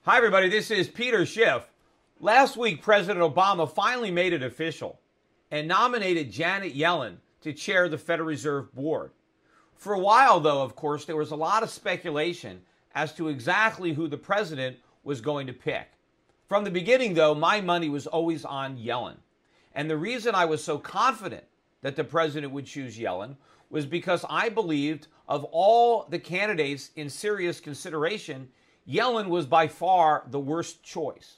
Hi, everybody. This is Peter Schiff. Last week, President Obama finally made it official and nominated Janet Yellen to chair the Federal Reserve Board. For a while, though, of course, there was a lot of speculation as to exactly who the president was going to pick. From the beginning, though, my money was always on Yellen. And the reason I was so confident that the president would choose Yellen was because I believed of all the candidates in serious consideration, Yellen was by far the worst choice.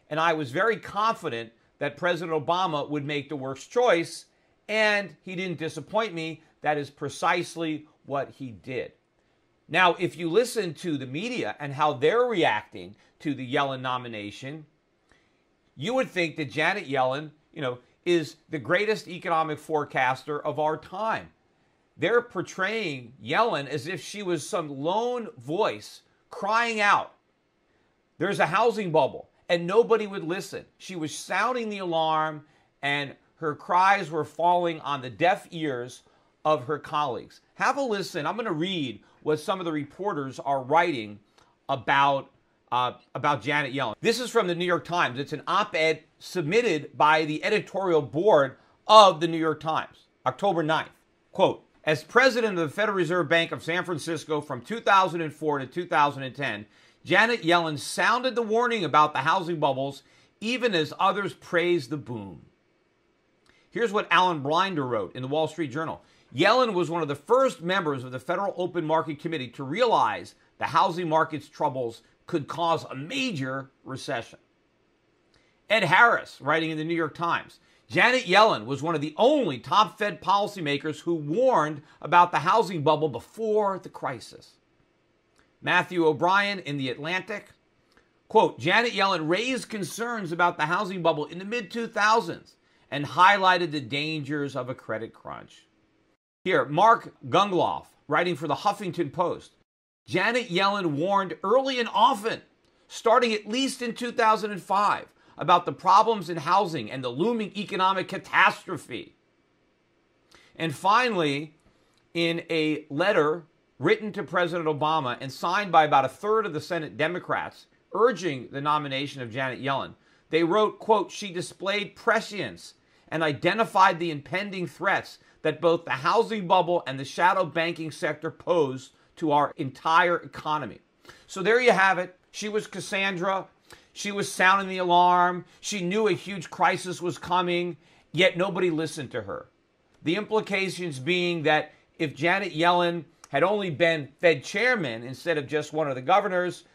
And I was very confident that President Obama would make the worst choice, and he didn't disappoint me. That is precisely what he did. Now, if you listen to the media and how they're reacting to the Yellen nomination, you would think that Janet Yellen, is the greatest economic forecaster of our time. They're portraying Yellen as if she was some lone voice crying out, there's a housing bubble, and nobody would listen. She was sounding the alarm, and her cries were falling on the deaf ears of her colleagues. Have a listen. I'm going to read what some of the reporters are writing about Janet Yellen. This is from the New York Times. It's an op-ed submitted by the editorial board of the New York Times, October 9th. Quote, as president of the Federal Reserve Bank of San Francisco from 2004 to 2010, Janet Yellen sounded the warning about the housing bubbles, even as others praised the boom. Here's what Alan Blinder wrote in the Wall Street Journal. Yellen was one of the first members of the Federal Open Market Committee to realize the housing market's troubles could cause a major recession. Ed Harris, writing in the New York Times, Janet Yellen was one of the only top Fed policymakers who warned about the housing bubble before the crisis. Matthew O'Brien in The Atlantic, quote, Janet Yellen raised concerns about the housing bubble in the mid-2000s and highlighted the dangers of a credit crunch. Here, Mark Gungloff, writing for the Huffington Post, Janet Yellen warned early and often, starting at least in 2005, about the problems in housing and the looming economic catastrophe. And finally, in a letter written to President Obama and signed by about a third of the Senate Democrats urging the nomination of Janet Yellen, they wrote, quote, she displayed prescience and identified the impending threats that both the housing bubble and the shadow banking sector pose to our entire economy. So there you have it. She was Cassandra. She was sounding the alarm. She knew a huge crisis was coming, yet nobody listened to her. The implications being that if Janet Yellen had only been Fed chairman instead of just one of the governors,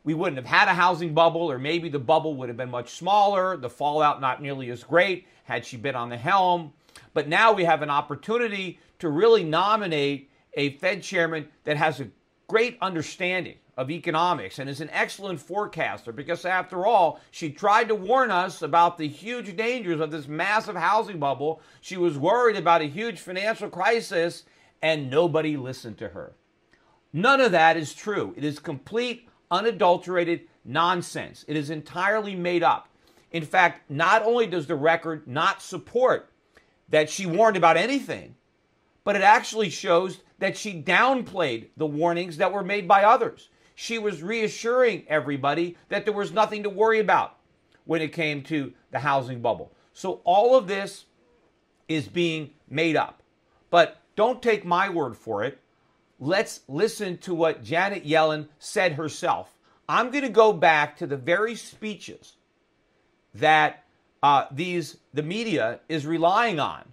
we wouldn't have had a housing bubble, or maybe the bubble would have been much smaller, the fallout not nearly as great had she been on the helm. But now we have an opportunity to really nominate a Fed chairman that has a great understanding of economics and is an excellent forecaster, because after all, she tried to warn us about the huge dangers of this massive housing bubble. She was worried about a huge financial crisis, and nobody listened to her. None of that is true. It is complete, unadulterated nonsense. It is entirely made up. In fact, not only does the record not support that she warned about anything, but it actually shows that she downplayed the warnings that were made by others. She was reassuring everybody that there was nothing to worry about when it came to the housing bubble. So all of this is being made up. But don't take my word for it. Let's listen to what Janet Yellen said herself. I'm going to go back to the very speeches that the media is relying on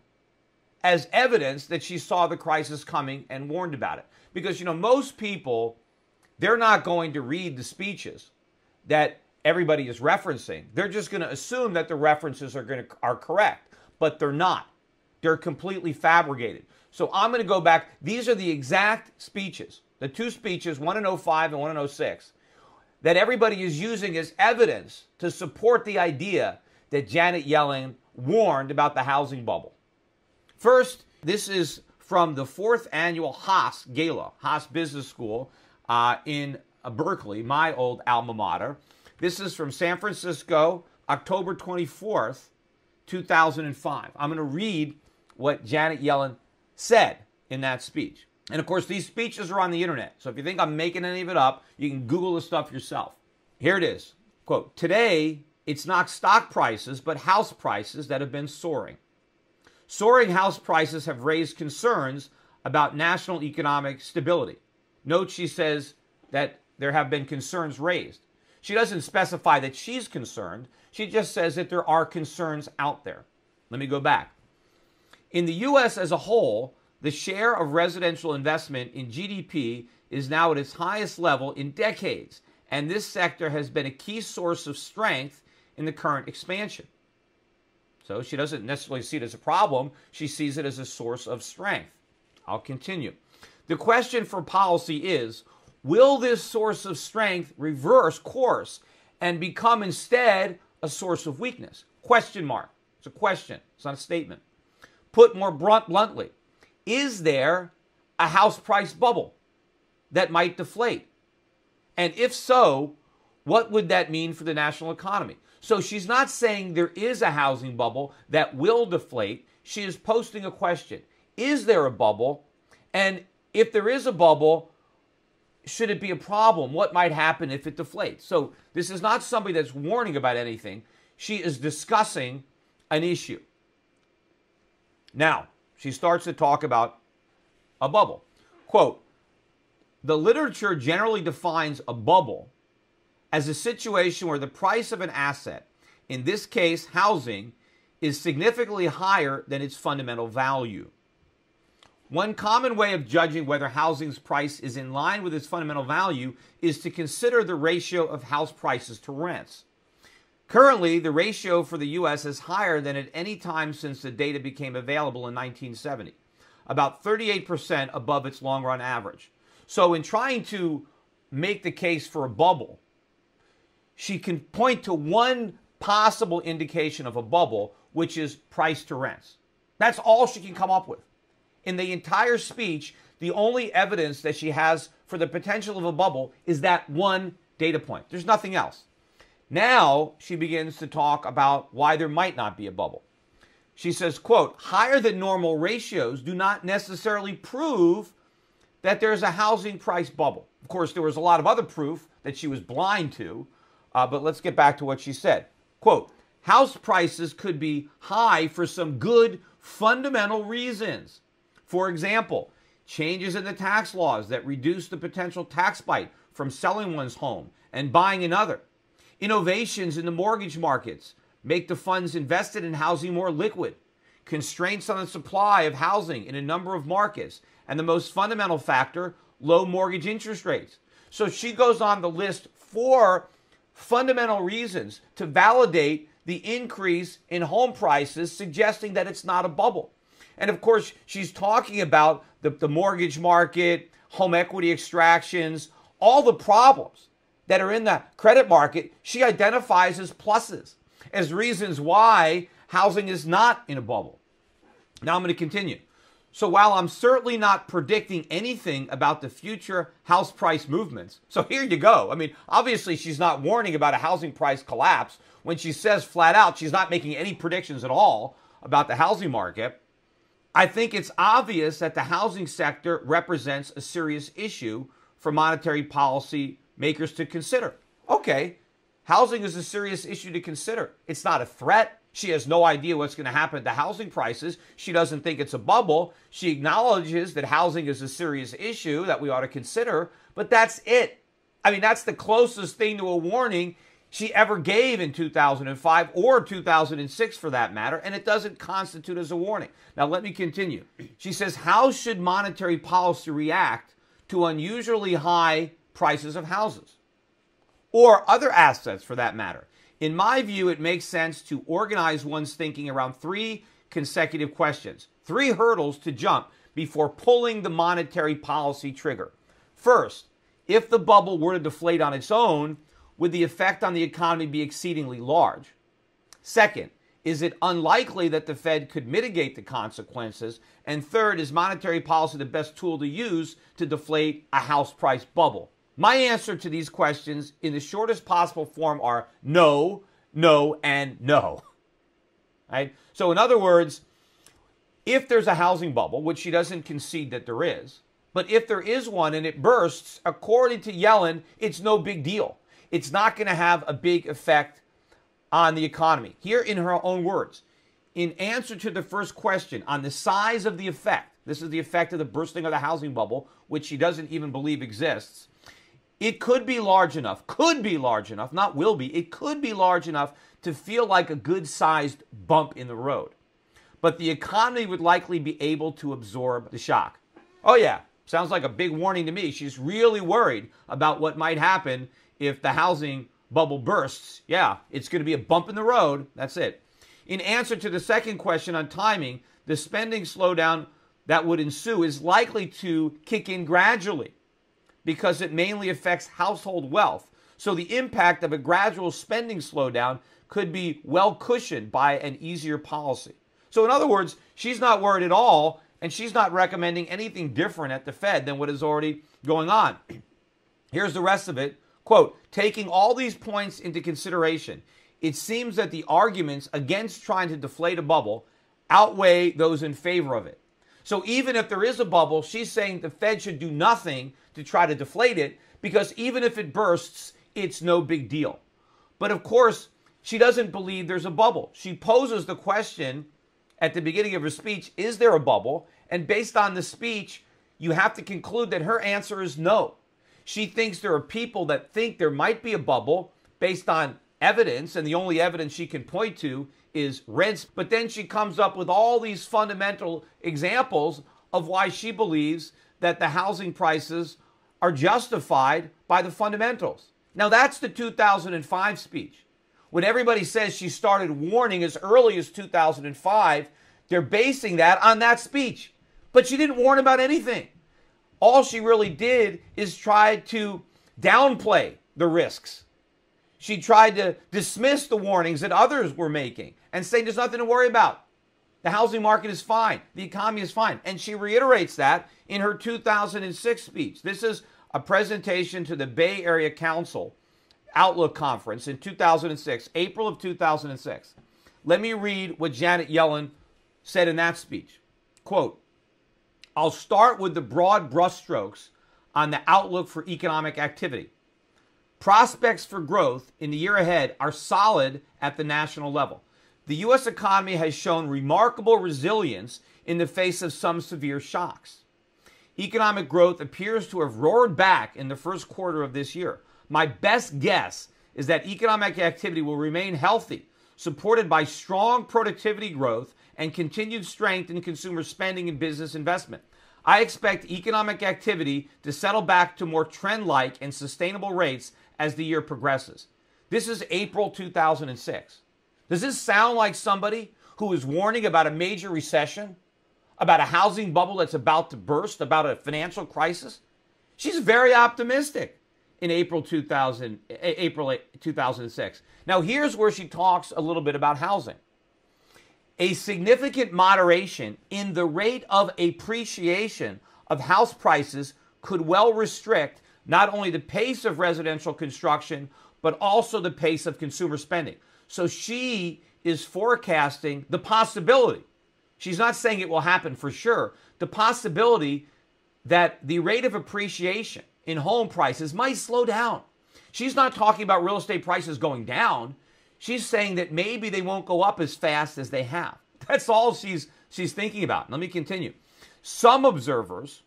as evidence that she saw the crisis coming and warned about it. Because, most people, they're not going to read the speeches that everybody is referencing. They're just going to assume that the references are correct, but they're not. They're completely fabricated. So I'm going to go back. These are the exact speeches, the two speeches, one in 05 and one in 06, that everybody is using as evidence to support the idea that Janet Yellen warned about the housing bubble. First, this is from the 4th annual Haas Gala, Haas Business School in Berkeley, my old alma mater. This is from San Francisco, October 24th, 2005. I'm going to read what Janet Yellen said in that speech. And of course, these speeches are on the internet. So if you think I'm making any of it up, you can Google the stuff yourself. Here it is. Quote, today, it's not stock prices, but house prices that have been soaring. Soaring house prices have raised concerns about national economic stability. Note she says that there have been concerns raised. She doesn't specify that she's concerned. She just says that there are concerns out there. Let me go back. In the U.S. as a whole, the share of residential investment in GDP is now at its highest level in decades, and this sector has been a key source of strength in the current expansion. So she doesn't necessarily see it as a problem. She sees it as a source of strength. I'll continue. The question for policy is, will this source of strength reverse course and become instead a source of weakness? Question mark. It's a question. It's not a statement. Put more bluntly, is there a house price bubble that might deflate? And if so, what would that mean for the national economy? So she's not saying there is a housing bubble that will deflate. She is posting a question. Is there a bubble? And if there is a bubble, should it be a problem? What might happen if it deflates? So this is not somebody that's warning about anything. She is discussing an issue. Now, she starts to talk about a bubble. Quote, the literature generally defines a bubble as a situation where the price of an asset, in this case housing, is significantly higher than its fundamental value. One common way of judging whether housing's price is in line with its fundamental value is to consider the ratio of house prices to rents. Currently, the ratio for the U.S. is higher than at any time since the data became available in 1970, about 38% above its long-run average. So in trying to make the case for a bubble, she can point to one possible indication of a bubble, which is price to rents. That's all she can come up with. In the entire speech, the only evidence that she has for the potential of a bubble is that one data point. There's nothing else. Now she begins to talk about why there might not be a bubble. She says, quote, higher than normal ratios do not necessarily prove that there's a housing price bubble. Of course, there was a lot of other proof that she was blind to, but let's get back to what she said. Quote, house prices could be high for some good fundamental reasons. For example, changes in the tax laws that reduce the potential tax bite from selling one's home and buying another. Innovations in the mortgage markets make the funds invested in housing more liquid. Constraints on the supply of housing in a number of markets. And the most fundamental factor, low mortgage interest rates. So she goes on the list for fundamental reasons to validate the increase in home prices, suggesting that it's not a bubble. And of course, she's talking about the mortgage market, home equity extractions, all the problems that are in the credit market. She identifies as pluses, as reasons why housing is not in a bubble. Now I'm going to continue. So while I'm certainly not predicting anything about the future house price movements, so here you go. I mean, obviously she's not warning about a housing price collapse when she says flat out she's not making any predictions at all about the housing market. I think it's obvious that the housing sector represents a serious issue for monetary policy makers to consider. Okay, housing is a serious issue to consider. It's not a threat. She has no idea what's going to happen to housing prices. She doesn't think it's a bubble. She acknowledges that housing is a serious issue that we ought to consider, but that's it. I mean, that's the closest thing to a warning she ever gave in 2005 or 2006 for that matter, and it doesn't constitute as a warning. Now, let me continue. She says, how should monetary policy react to unusually high prices of houses or other assets for that matter? In my view, it makes sense to organize one's thinking around three consecutive questions, three hurdles to jump before pulling the monetary policy trigger. First, if the bubble were to deflate on its own, would the effect on the economy be exceedingly large? Second, is it unlikely that the Fed could mitigate the consequences? And third, is monetary policy the best tool to use to deflate a house price bubble? My answer to these questions in the shortest possible form are no, no, and no. Right? So in other words, if there's a housing bubble, which she doesn't concede that there is, but if there is one and it bursts, according to Yellen, it's no big deal. it's not going to have a big effect on the economy. Here in her own words, in answer to the first question on the size of the effect, this is the effect of the bursting of the housing bubble, which she doesn't even believe exists. It could be large enough, not will be, it could be large enough to feel like a good-sized bump in the road. But the economy would likely be able to absorb the shock. Oh yeah, sounds like a big warning to me. She's really worried about what might happen if the housing bubble bursts. Yeah, it's going to be a bump in the road. That's it. In answer to the second question on timing, the spending slowdown that would ensue is likely to kick in gradually because it mainly affects household wealth. So the impact of a gradual spending slowdown could be well cushioned by an easier policy. So in other words, she's not worried at all, and she's not recommending anything different at the Fed than what is already going on. Here's the rest of it. Quote, taking all these points into consideration, it seems that the arguments against trying to deflate a bubble outweigh those in favor of it. So even if there is a bubble, she's saying the Fed should do nothing to try to deflate it because even if it bursts, it's no big deal. But of course, she doesn't believe there's a bubble. She poses the question at the beginning of her speech, is there a bubble? And based on the speech, you have to conclude that her answer is no. She thinks there are people that think there might be a bubble based on evidence, and the only evidence she can point to is rents. But then she comes up with all these fundamental examples of why she believes that the housing prices are justified by the fundamentals. Now, that's the 2005 speech. When everybody says she started warning as early as 2005, they're basing that on that speech. But she didn't warn about anything. All she really did is try to downplay the risks. She tried to dismiss the warnings that others were making and say there's nothing to worry about. The housing market is fine. The economy is fine. And she reiterates that in her 2006 speech. This is a presentation to the Bay Area Council Outlook Conference in 2006, April of 2006. Let me read what Janet Yellen said in that speech. Quote, I'll start with the broad brushstrokes on the outlook for economic activity. Prospects for growth in the year ahead are solid at the national level. The U.S. economy has shown remarkable resilience in the face of some severe shocks. Economic growth appears to have roared back in the first quarter of this year. My best guess is that economic activity will remain healthy, supported by strong productivity growth and continued strength in consumer spending and business investment. I expect economic activity to settle back to more trend-like and sustainable rates as the year progresses. This is April 2006. Does this sound like somebody who is warning about a major recession, about a housing bubble that's about to burst, about a financial crisis? She's very optimistic in April 2006. Now, here's where she talks a little bit about housing. A significant moderation in the rate of appreciation of house prices could well restrict not only the pace of residential construction, but also the pace of consumer spending. So she is forecasting the possibility. She's not saying it will happen for sure. The possibility that the rate of appreciation in home prices might slow down. She's not talking about real estate prices going down. She's saying that maybe they won't go up as fast as they have. That's all she's thinking about. Let me continue. Some observers,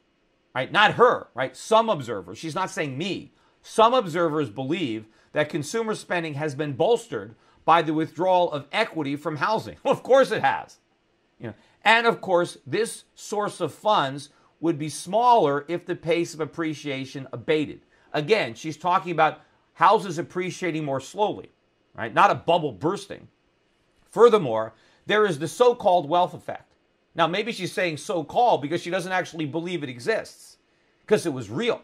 right, not her, right, some observers, she's not saying me, some observers believe that consumer spending has been bolstered by the withdrawal of equity from housing. Well, of course it has. And of course, this source of funds would be smaller if the pace of appreciation abated. Again, she's talking about houses appreciating more slowly, right? Not a bubble bursting. Furthermore, there is the so-called wealth effect. Now, maybe she's saying so-called because she doesn't actually believe it exists, because it was real.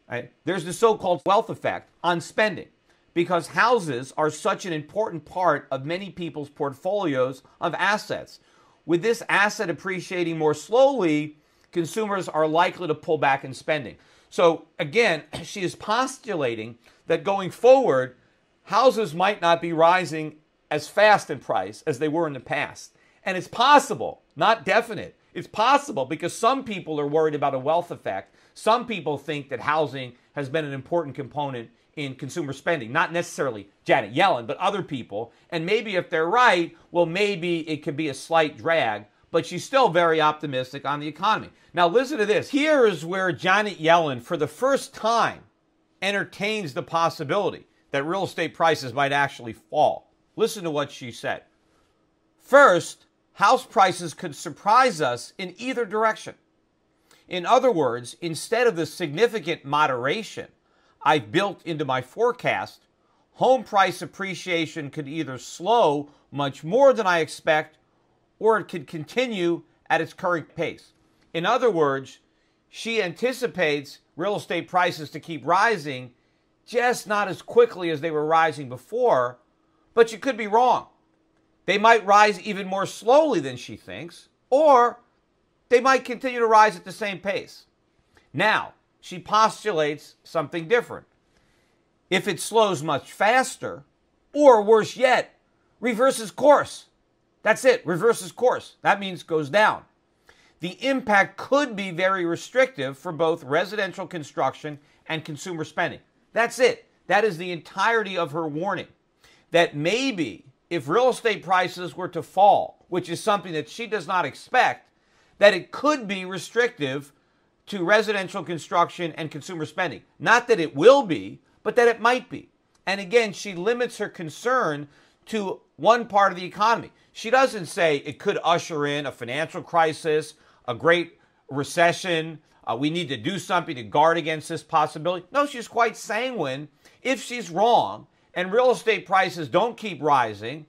Right? There's the so-called wealth effect on spending, because houses are such an important part of many people's portfolios of assets. With this asset appreciating more slowly, consumers are likely to pull back in spending. So again, she is postulating that going forward, houses might not be rising as fast in price as they were in the past. And it's possible, not definite. It's possible because some people are worried about a wealth effect. Some people think that housing has been an important component in consumer spending. Not necessarily Janet Yellen, but other people. And maybe if they're right, well, maybe it could be a slight drag, but she's still very optimistic on the economy. Now, listen to this. Here is where Janet Yellen, for the first time, entertains the possibility that real estate prices might actually fall. Listen to what she said. First, house prices could surprise us in either direction. In other words, instead of the significant moderation I've built into my forecast, home price appreciation could either slow much more than I expect, or it could continue at its current pace. In other words, she anticipates real estate prices to keep rising, just not as quickly as they were rising before, but she could be wrong. They might rise even more slowly than she thinks, or they might continue to rise at the same pace. Now, she postulates something different. If it slows much faster, or worse yet, reverses course. That's it, reverses course. That means goes down. The impact could be very restrictive for both residential construction and consumer spending. That's it. That is the entirety of her warning. That maybe if real estate prices were to fall, which is something that she does not expect, that it could be restrictive to residential construction and consumer spending. Not that it will be, but that it might be. And again, she limits her concern to one part of the economy. She doesn't say it could usher in a financial crisis, a great recession. We need to do something to guard against this possibility. No, she's quite sanguine. If she's wrong and real estate prices don't keep rising,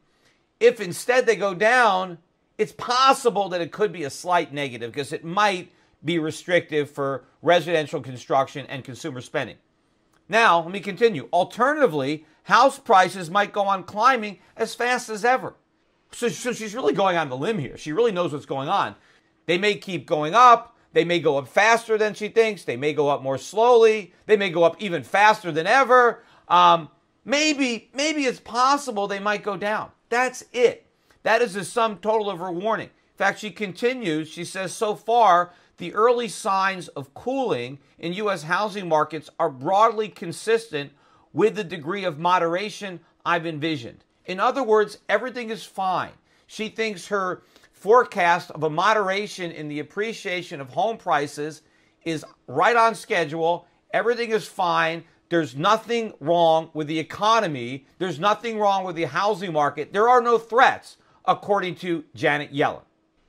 if instead they go down, it's possible that it could be a slight negative because it might be restrictive for residential construction and consumer spending. Now, let me continue. Alternatively, house prices might go on climbing as fast as ever. So she's really going on the limb here. She really knows what's going on. They may keep going up. They may go up faster than she thinks. They may go up more slowly. They may go up even faster than ever. Maybe it's possible they might go down. That's it. That is the sum total of her warning. In fact, she continues, she says, so far, the early signs of cooling in U.S. housing markets are broadly consistent with the degree of moderation I've envisioned. In other words, everything is fine. She thinks her forecast of a moderation in the appreciation of home prices is right on schedule. Everything is fine. There's nothing wrong with the economy. There's nothing wrong with the housing market. There are no threats, according to Janet Yellen.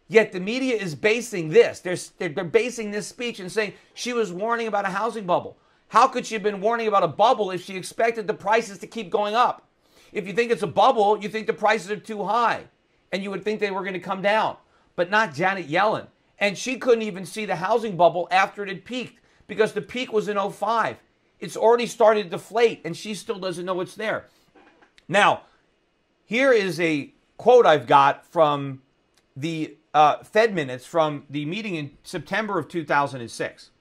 Yet the media is basing this. They're basing this speech and saying she was warning about a housing bubble. How could she have been warning about a bubble if she expected the prices to keep going up? If you think it's a bubble, you think the prices are too high, and you would think they were going to come down, but not Janet Yellen. And she couldn't even see the housing bubble after it had peaked because the peak was in 2005. It's already started to deflate, and she still doesn't know it's there. Now, here is a quote I've got from the Fed minutes from the meeting in September of 2006.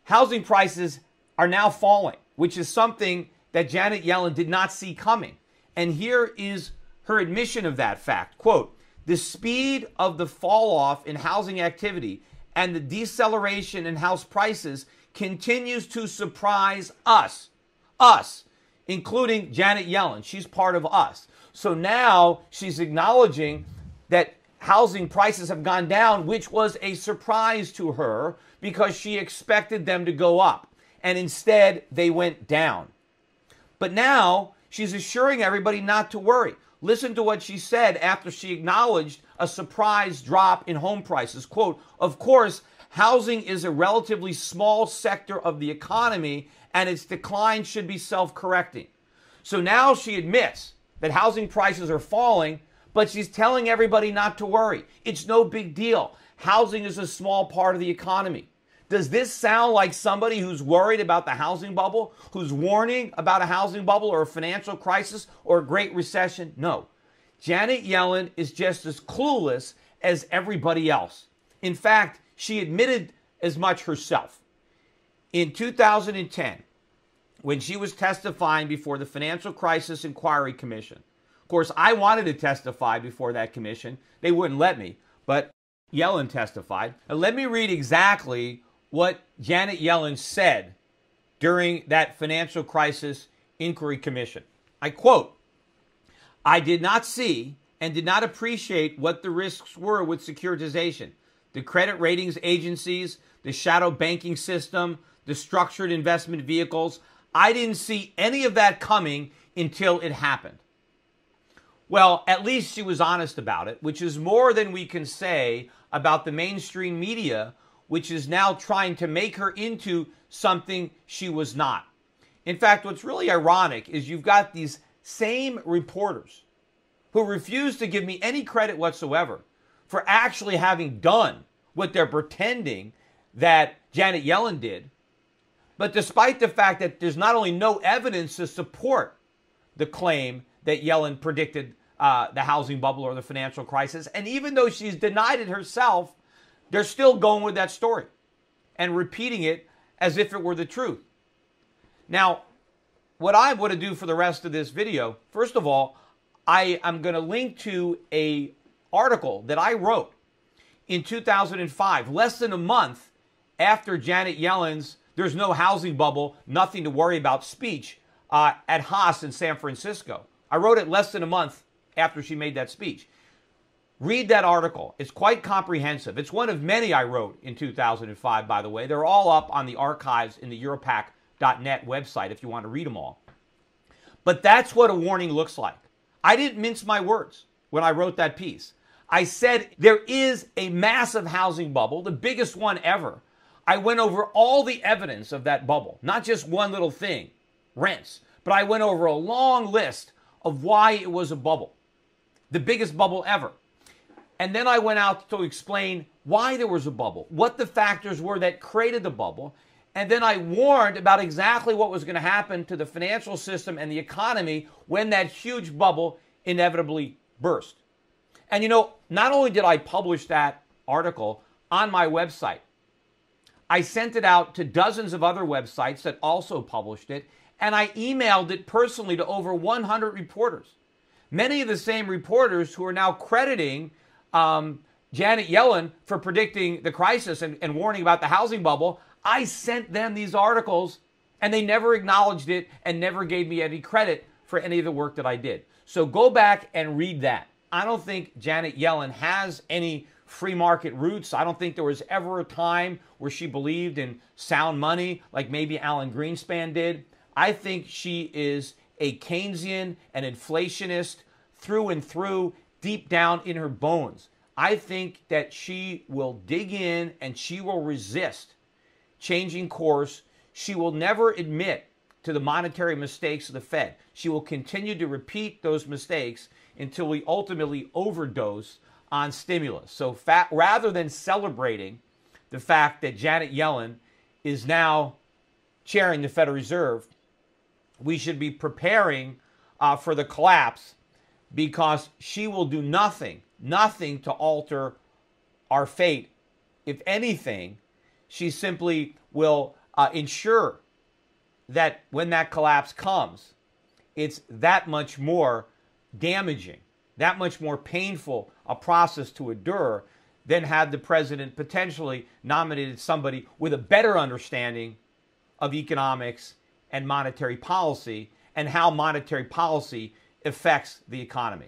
Housing prices are now falling, which is something that Janet Yellen did not see coming. And here is her admission of that fact. Quote, the speed of the fall off in housing activity and the deceleration in house prices continues to surprise us, including Janet Yellen. She's part of us. So now she's acknowledging that housing prices have gone down, which was a surprise to her because she expected them to go up. And instead, they went down. But now she's assuring everybody not to worry. Listen to what she said after she acknowledged a surprise drop in home prices. Quote, of course, housing is a relatively small sector of the economy and its decline should be self-correcting. So now she admits that housing prices are falling, but she's telling everybody not to worry. It's no big deal. Housing is a small part of the economy. Does this sound like somebody who's worried about the housing bubble, who's warning about a housing bubble or a financial crisis or a great recession? No. Janet Yellen is just as clueless as everybody else. In fact, she admitted as much herself. In 2010, when she was testifying before the Financial Crisis Inquiry Commission, of course, I wanted to testify before that commission. They wouldn't let me, but Yellen testified. And let me read exactly what Janet Yellen said during that Financial Crisis Inquiry Commission. I quote, "I did not see and did not appreciate what the risks were with securitization. The credit ratings agencies, the shadow banking system, the structured investment vehicles. I didn't see any of that coming until it happened." Well, at least she was honest about it, which is more than we can say about the mainstream media, which is now trying to make her into something she was not. In fact, what's really ironic is you've got these same reporters who refuse to give me any credit whatsoever for actually having done what they're pretending that Janet Yellen did. But despite the fact that there's not only no evidence to support the claim that Yellen predicted the housing bubble or the financial crisis, and even though she's denied it herself, they're still going with that story and repeating it as if it were the truth. Now, what I want to do for the rest of this video, first of all, I am going to link to an article that I wrote in 2005, less than a month after Janet Yellen's "there's no housing bubble, nothing to worry about" speech at Haas in San Francisco. I wrote it less than a month after she made that speech. Read that article. It's quite comprehensive. It's one of many I wrote in 2005, by the way. They're all up on the archives in the Europac.net website if you want to read them all. But that's what a warning looks like. I didn't mince my words when I wrote that piece. I said there is a massive housing bubble, the biggest one ever. I went over all the evidence of that bubble, not just one little thing, rents, but I went over a long list of why it was a bubble, the biggest bubble ever. And then I went out to explain why there was a bubble, what the factors were that created the bubble. And then I warned about exactly what was going to happen to the financial system and the economy when that huge bubble inevitably burst. And you know, not only did I publish that article on my website, I sent it out to dozens of other websites that also published it, and I emailed it personally to over 100 reporters. Many of the same reporters who are now crediting Janet Yellen for predicting the crisis and warning about the housing bubble. I sent them these articles, and they never acknowledged it and never gave me any credit for any of the work that I did. So go back and read that. I don't think Janet Yellen has any free market roots. I don't think there was ever a time where she believed in sound money like maybe Alan Greenspan did. I think she is a Keynesian and inflationist through and through, deep down in her bones. I think that she will dig in and she will resist changing course. She will never admit to the monetary mistakes of the Fed. She will continue to repeat those mistakes until we ultimately overdose on stimulus. So rather than celebrating the fact that Janet Yellen is now chairing the Federal Reserve, we should be preparing for the collapse, because she will do nothing to alter our fate. If anything, she simply will ensure that when that collapse comes, it's that much more damaging, that much more painful a process to endure than had the president potentially nominated somebody with a better understanding of economics and monetary policy and how monetary policy affects the economy.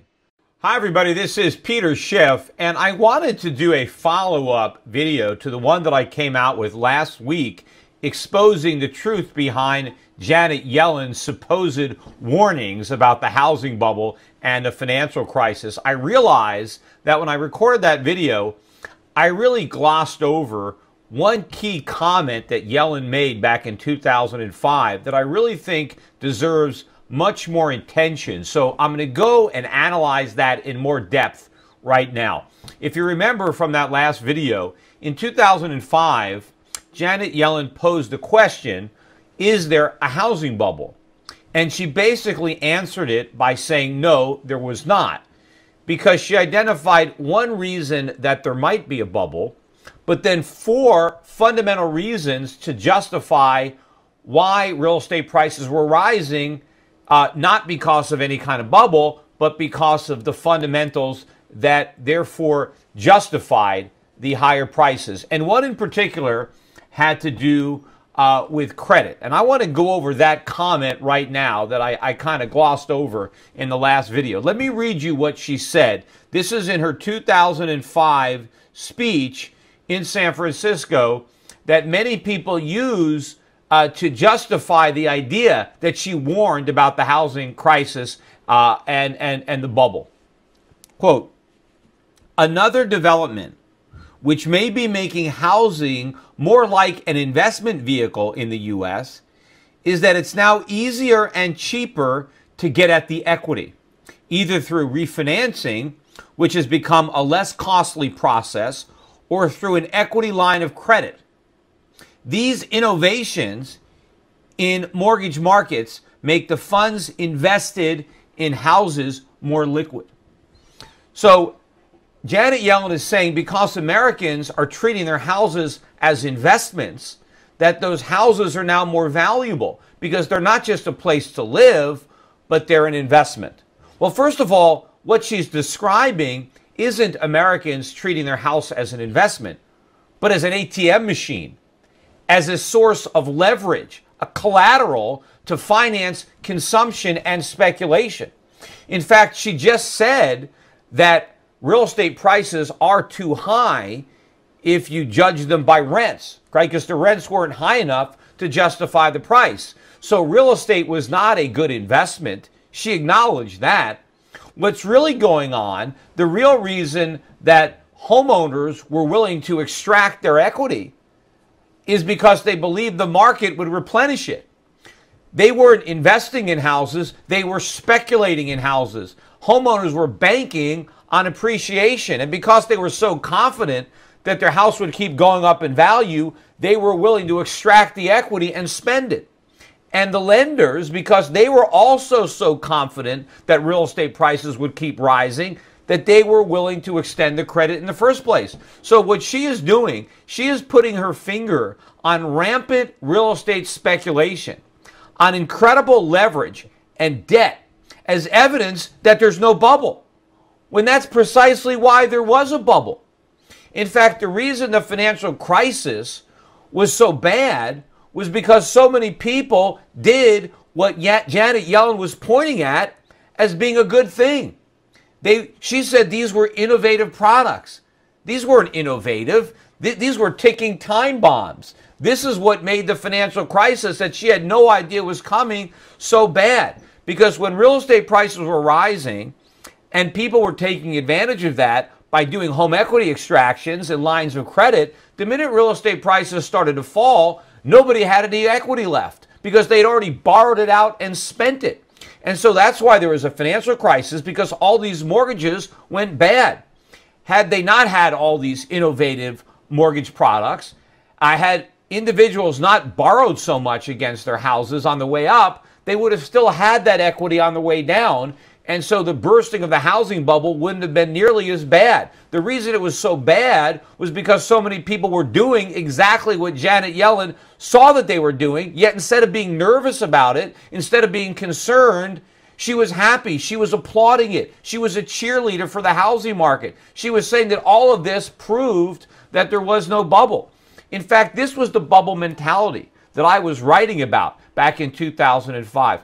Hi everybody, this is Peter Schiff, and I wanted to do a follow-up video to the one that I came out with last week exposing the truth behind Janet Yellen's supposed warnings about the housing bubble and the financial crisis. I realized that when I recorded that video, I really glossed over one key comment that Yellen made back in 2005 that I really think deserves much more attention. So I'm going to go and analyze that in more depth right now. If you remember from that last video, in 2005, Janet Yellen posed the question, is there a housing bubble? And she basically answered it by saying no, there was not, because she identified one reason that there might be a bubble, but then four fundamental reasons to justify why real estate prices were rising, not because of any kind of bubble, but because of the fundamentals that therefore justified the higher prices. And one in particular had to do with credit. And I want to go over that comment right now that I kind of glossed over in the last video. Let me read you what she said. This is in her 2005 speech in San Francisco that many people use to justify the idea that she warned about the housing crisis and the bubble. Quote, "Another development which may be making housing more like an investment vehicle in the U.S., is that it's now easier and cheaper to get at the equity, either through refinancing, which has become a less costly process, or through an equity line of credit. These innovations in mortgage markets make the funds invested in houses more liquid." So Janet Yellen is saying because Americans are treating their houses as investments, that those houses are now more valuable because they're not just a place to live, but they're an investment. Well, first of all, what she's describing isn't Americans treating their house as an investment, but as an ATM machine, as a source of leverage, a collateral to finance consumption and speculation. In fact, she just said that real estate prices are too high if you judge them by rents, right? Because the rents weren't high enough to justify the price. So real estate was not a good investment. She acknowledged that. What's really going on, the real reason that homeowners were willing to extract their equity is because they believed the market would replenish it. They weren't investing in houses, they were speculating in houses. Homeowners were banking on appreciation, and because they were so confident that their house would keep going up in value, they were willing to extract the equity and spend it. And the lenders, because they were also so confident that real estate prices would keep rising, that they were willing to extend the credit in the first place. So what she is doing, she is putting her finger on rampant real estate speculation, on incredible leverage and debt as evidence that there's no bubble, when that's precisely why there was a bubble. In fact, the reason the financial crisis was so bad was because so many people did what Janet Yellen was pointing at as being a good thing. She said these were innovative products. These weren't innovative. These were ticking time bombs. This is what made the financial crisis that she had no idea was coming so bad. Because when real estate prices were rising and people were taking advantage of that by doing home equity extractions and lines of credit, the minute real estate prices started to fall, nobody had any equity left because they'd already borrowed it out and spent it. And so that's why there was a financial crisis, because all these mortgages went bad. Had they not had all these innovative mortgage products, had individuals not borrowed so much against their houses on the way up, they would have still had that equity on the way down. And so the bursting of the housing bubble wouldn't have been nearly as bad. The reason it was so bad was because so many people were doing exactly what Janet Yellen saw that they were doing, yet instead of being nervous about it, instead of being concerned, she was happy. She was applauding it. She was a cheerleader for the housing market. She was saying that all of this proved that there was no bubble. In fact, this was the bubble mentality that I was writing about back in 2005.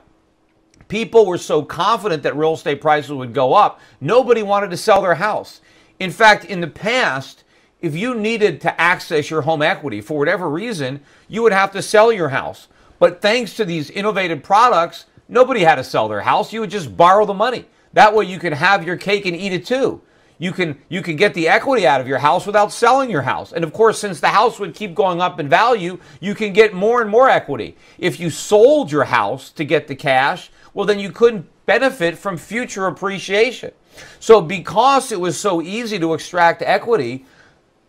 People were so confident that real estate prices would go up, nobody wanted to sell their house. In fact, in the past, if you needed to access your home equity for whatever reason, you would have to sell your house. But thanks to these innovative products, nobody had to sell their house. You would just borrow the money. That way you can have your cake and eat it too. You can get the equity out of your house without selling your house. And of course, since the house would keep going up in value, you can get more and more equity. If you sold your house to get the cash, well, then you couldn't benefit from future appreciation. So because it was so easy to extract equity,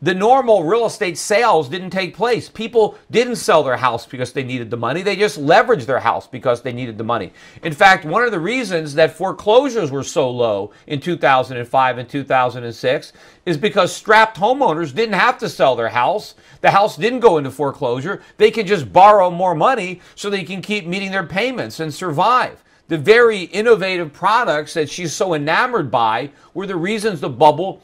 the normal real estate sales didn't take place. People didn't sell their house because they needed the money. They just leveraged their house because they needed the money. In fact, one of the reasons that foreclosures were so low in 2005 and 2006 is because strapped homeowners didn't have to sell their house. The house didn't go into foreclosure. They can just borrow more money so they can keep meeting their payments and survive. The very innovative products that she's so enamored by were the reasons the bubble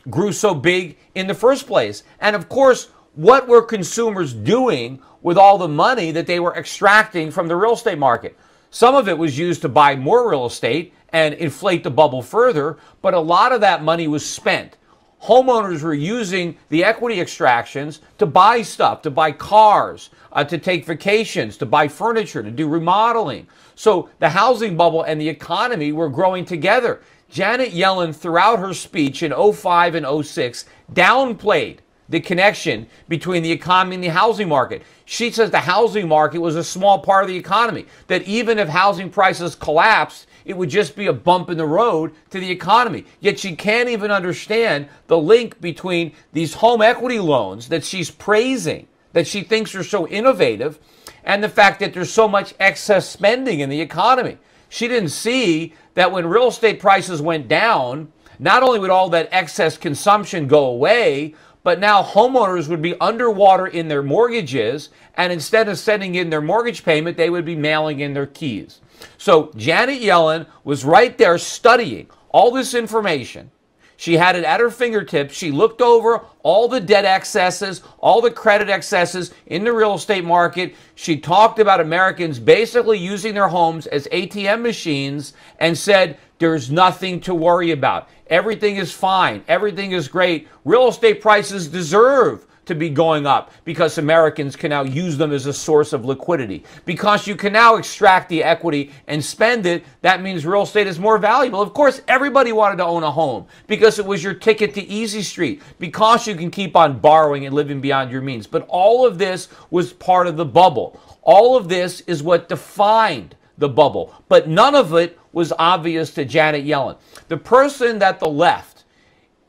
grew so big in the first place. And of course, what were consumers doing with all the money that they were extracting from the real estate market? Some of it was used to buy more real estate and inflate the bubble further, but a lot of that money was spent. Homeowners were using the equity extractions to buy stuff, to buy cars, to take vacations, to buy furniture, to do remodeling. So the housing bubble and the economy were growing together. Janet Yellen, throughout her speech in 05 and 06, downplayed the connection between the economy and the housing market. She says the housing market was a small part of the economy, that even if housing prices collapsed, it would just be a bump in the road to the economy. Yet she can't even understand the link between these home equity loans that she's praising, that she thinks are so innovative, and the fact that there's so much excess spending in the economy. She didn't see that when real estate prices went down, not only would all that excess consumption go away, but now homeowners would be underwater in their mortgages, and instead of sending in their mortgage payment, they would be mailing in their keys. So Janet Yellen was right there studying all this information. She had it at her fingertips. She looked over all the debt excesses, all the credit excesses in the real estate market. She talked about Americans basically using their homes as ATM machines and said, there's nothing to worry about. Everything is fine. Everything is great. Real estate prices deserve to be going up because Americans can now use them as a source of liquidity. Because you can now extract the equity and spend it, that means real estate is more valuable. Of course, everybody wanted to own a home because it was your ticket to Easy Street, because you can keep on borrowing and living beyond your means. But all of this was part of the bubble. All of this is what defined the bubble. But none of it was obvious to Janet Yellen. The person that the left,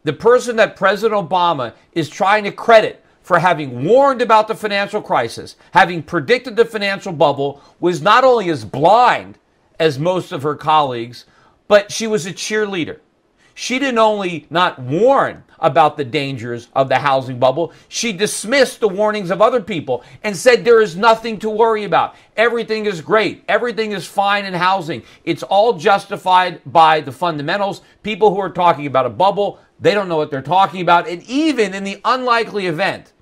the person that President Obama is trying to credit for having warned about the financial crisis, having predicted the financial bubble, was not only as blind as most of her colleagues, but she was a cheerleader. She didn't only not warn about the dangers of the housing bubble, she dismissed the warnings of other people and said there is nothing to worry about. Everything is great. Everything is fine in housing. It's all justified by the fundamentals. People who are talking about a bubble, they don't know what they're talking about. And even in the unlikely event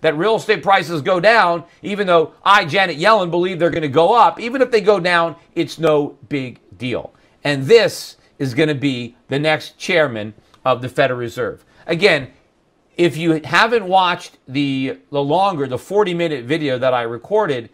that real estate prices go down, even though I, Janet Yellen, believe they're going to go up, even if they go down, it's no big deal. And this is going to be the next chairman of the Federal Reserve. Again, if you haven't watched the 40-minute video that I recorded,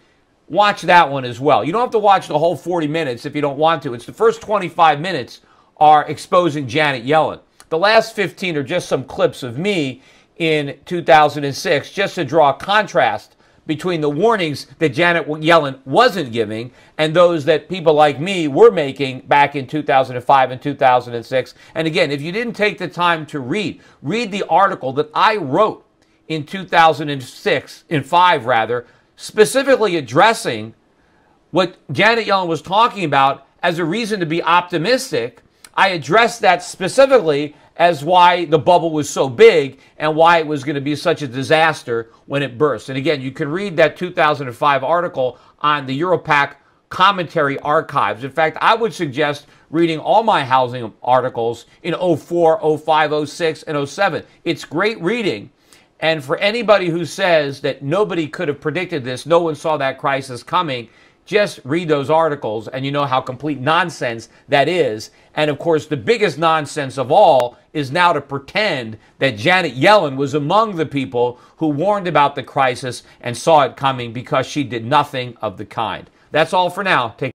watch that one as well. You don't have to watch the whole 40 minutes if you don't want to. It's the first 25 minutes are exposing Janet Yellen. The last 15 are just some clips of me in 2006, just to draw a contrast between the warnings that Janet Yellen wasn't giving and those that people like me were making back in 2005 and 2006. And again, if you didn't take the time to read the article that I wrote in 2005, specifically addressing what Janet Yellen was talking about as a reason to be optimistic. I addressed that specifically as why the bubble was so big and why it was going to be such a disaster when it burst. And again, you can read that 2005 article on the Europac commentary archives. In fact, I would suggest reading all my housing articles in 04, 05, 06, and 07. It's great reading. And for anybody who says that nobody could have predicted this, no one saw that crisis coming, just read those articles and you know how complete nonsense that is. And of course, the biggest nonsense of all is now to pretend that Janet Yellen was among the people who warned about the crisis and saw it coming, because she did nothing of the kind. That's all for now. Take